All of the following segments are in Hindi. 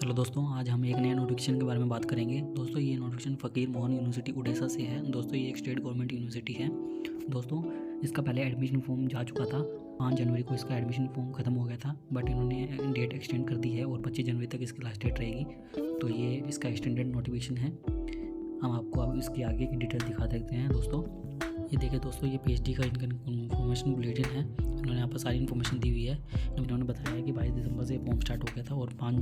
चलो दोस्तों, आज हम एक नए नोटिफिकेशन के बारे में बात करेंगे। दोस्तों ये नोटिफिकेशन फ़कीर मोहन यूनिवर्सिटी उड़ीसा से है। दोस्तों ये एक स्टेट गवर्नमेंट यूनिवर्सिटी है। दोस्तों इसका पहले एडमिशन फॉर्म जा चुका था। 5 जनवरी को इसका एडमिशन फॉर्म ख़त्म हो गया था, बट इन्होंने डेट एक्सटेंड कर दी है और 25 जनवरी तक इसकी लास्ट डेट रहेगी। तो ये इसका एक्सटेंडेड नोटिफिकेशन है। हम आपको अब इसकी आगे की डिटेल दिखा देते हैं। दोस्तों ये देखिए दोस्तों, ये PhD का इन्फॉर्मेशन बुलेटिन है। इन्होंने यहाँ पर सारी इन्फॉर्मेशन दी हुई है। इन्होंने बताया कि 22 दिसंबर से फॉर्म स्टार्ट हो गया था और 5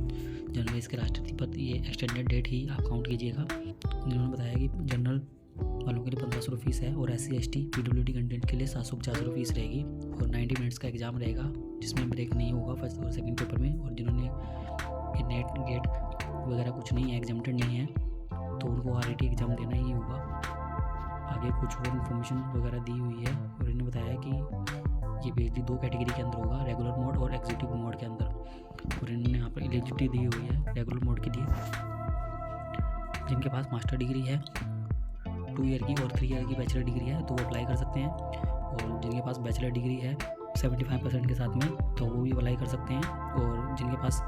जनवरी इसके लास्ट थी, पर ये एक्सटेंडेड डेट ही आप काउंट कीजिएगा। इन्होंने बताया कि जनरल वालों के लिए 1500 फीस है और SC ST PWD कैंडिडेट के लिए 750 फीस रहेगी और 90 मिनट्स का एग्ज़ाम रहेगा, जिसमें ब्रेक नहीं होगा फर्स्ट और सेकंड पेपर में। और जिन्होंने नेट गेट वगैरह कुछ नहीं है, एग्जामिटेड नहीं है, तो उनको RIT एग्ज़ाम देना ही होगा। आगे कुछ और इन्फॉर्मेशन वगैरह दी हुई है और इन्होंने बताया कि ये PhD 2 कैटेगरी के अंदर होगा, रेगुलर मोड और एग्जीक्यूटिव मोड के अंदर। और इन्होंने यहाँ पर एलिजिबिलिटी दी हुई है रेगुलर मोड के लिए। जिनके पास मास्टर डिग्री है 2 ईयर की और 3 ईयर की बैचलर डिग्री है तो वो अप्लाई कर सकते हैं। और जिनके पास बैचलर डिग्री है 75% के साथ में तो वो भी अप्लाई कर सकते हैं। और जिनके पास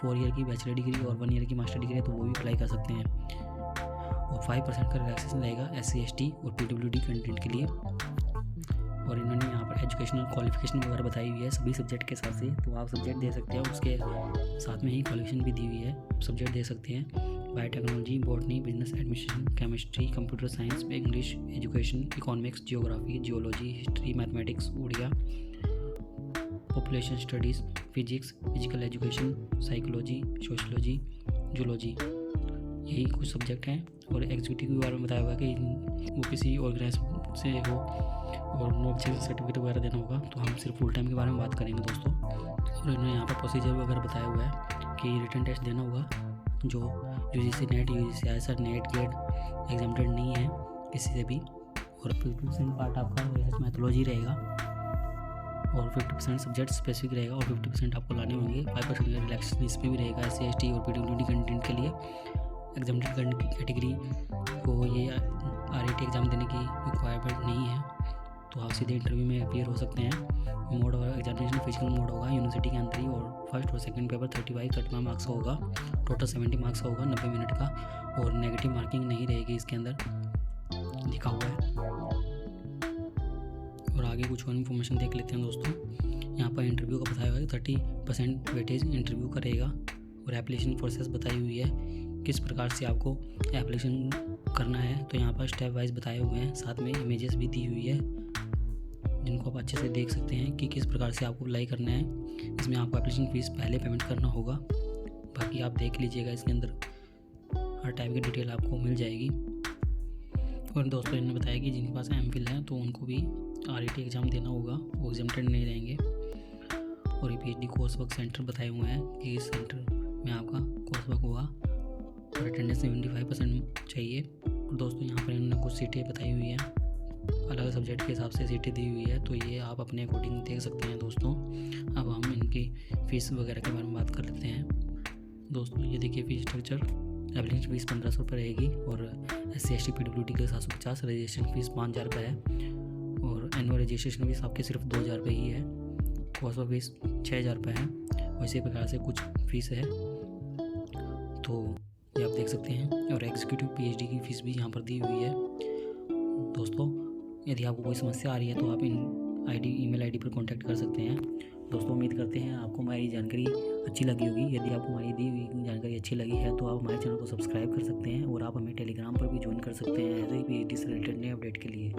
4 ईयर की बैचलर डिग्री और 1 ईयर की मास्टर डिग्री है तो वो भी अप्लाई कर सकते हैं। और 5% का रिलैक्सेशन रहेगा SC ST और PWD कैंडिडेट के लिए। और इन्होंने यहाँ पर एजुकेशनल क्वालिफिकेशन वगैरह बताई हुई है सभी सब्जेक्ट के हिसाब से, तो आप सब्जेक्ट दे सकते हैं। उसके साथ में ही क्वालिफिकेशन भी दी हुई है, सब्जेक्ट दे सकते हैं। Biotechnology, botany, business administration, chemistry, computer science, English, education, economics, geography, geology, history, mathematics, Odia, population studies, physics, physical education, psychology, sociology, zoology, यही कुछ सब्जेक्ट हैं। और एग्जीक्यूटिव के बारे में बताया हुआ है कि वो किसी ऑर्गेनाइजेशन से हो और नॉलेज सर्टिफिकेट वगैरह देना होगा। तो हम सिर्फ फुल टाइम के बारे में बात करेंगे दोस्तों। और इन्होंने यहाँ पर प्रोसीजर वगैरह बताया हुआ है कि रिटन टेस्ट देना होगा, जो UGC net, UGC ISR net get exempted नहीं है किसी से भी। और 50% पार्ट आपका रिसर्च मैथोलॉजी रहेगा और 50% सब्जेक्ट स्पेसिफिक रहेगा और 50% आपको लाने होंगे। 5% का रिलैक्सेशन इसमें भी रहेगा SC ST और PWD कैंडिडेट के लिए। एग्जामिनेड कैटेगरी को ये RIT एग्ज़ाम देने की रिक्वायरमेंट नहीं है, तो आप सीधे इंटरव्यू में अपीयर हो सकते हैं। मोड और एग्जामिनेशन फिजिकल मोड होगा यूनिवर्सिटी के अंदर ही, और फर्स्ट और सेकंड पेपर 35 मार्क्स का होगा, टोटल 70 मार्क्स का होगा 90 मिनट का। और नेगेटिव मार्किंग नहीं रहेगी इसके अंदर, लिखा हुआ है। और आगे कुछ और इन्फॉर्मेशन देख लेते हैं दोस्तों। यहाँ पर इंटरव्यू का बताया हुआ है 30% वेटेज इंटरव्यू का रहेगा। और एप्लीकेशन प्रोसेस बताई हुई है किस प्रकार से आपको एप्लीकेशन करना है, तो यहाँ पर स्टेप वाइज बताए हुए हैं। साथ में इमेजेस भी दी हुई है जिनको आप अच्छे से देख सकते हैं कि किस प्रकार से आपको अप्लाई करना है। इसमें आपको एप्लीकेशन फ़ीस पहले पेमेंट करना होगा, बाकी आप देख लीजिएगा, इसके अंदर हर टाइप की डिटेल आपको मिल जाएगी। और दोस्तों इन्होंने बताया कि जिनके पास MPhil है तो उनको भी RIT एग्ज़ाम देना होगा, वो एग्जामिटेड नहीं रहेंगे। और ये PhD कोर्स वर्क सेंटर बताए हुए हैं कि इस सेंटर में आपका कोर्स वर्क होगा और अटेंडेंस 75% चाहिए। और दोस्तों यहाँ पर इन्होंने कुछ सीटें बताई हुई हैं, अलग सब्जेक्ट के हिसाब से सीटें दी हुई है, तो ये आप अपने अकॉर्डिंग देख सकते हैं दोस्तों। अब हम इनकी फ़ीस वगैरह के बारे में बात कर लेते हैं दोस्तों। ये देखिए फ़ीस स्ट्रक्चर, एप्लीकेशन फ़ीस 1500 रुपये रहेगी और SC ST PWD के लिए 750, रजिस्ट्रेशन फ़ीस 5000 रुपये है और एनुअल रजिस्ट्रेशन फ़ीस आपके सिर्फ 2000 रुपये ही है। कोर्स वर्क फ़ीस 6000 रुपये है। और इसी प्रकार से कुछ फ़ीस है, तो ये आप देख सकते हैं। और एग्जीक्यूटिव PhD की फ़ीस भी यहाँ पर दी हुई है दोस्तों। यदि आपको कोई समस्या आ रही है तो आप इन email ID पर कांटेक्ट कर सकते हैं दोस्तों। उम्मीद करते हैं आपको हमारी जानकारी अच्छी लगी होगी। यदि आपको हमारी दी हुई जानकारी अच्छी लगी है तो आप हमारे चैनल को सब्सक्राइब कर सकते हैं और आप हमें टेलीग्राम पर भी ज्वाइन कर सकते हैं ऐसे ही PhD से रिलेटेड नए अपडेट के लिए।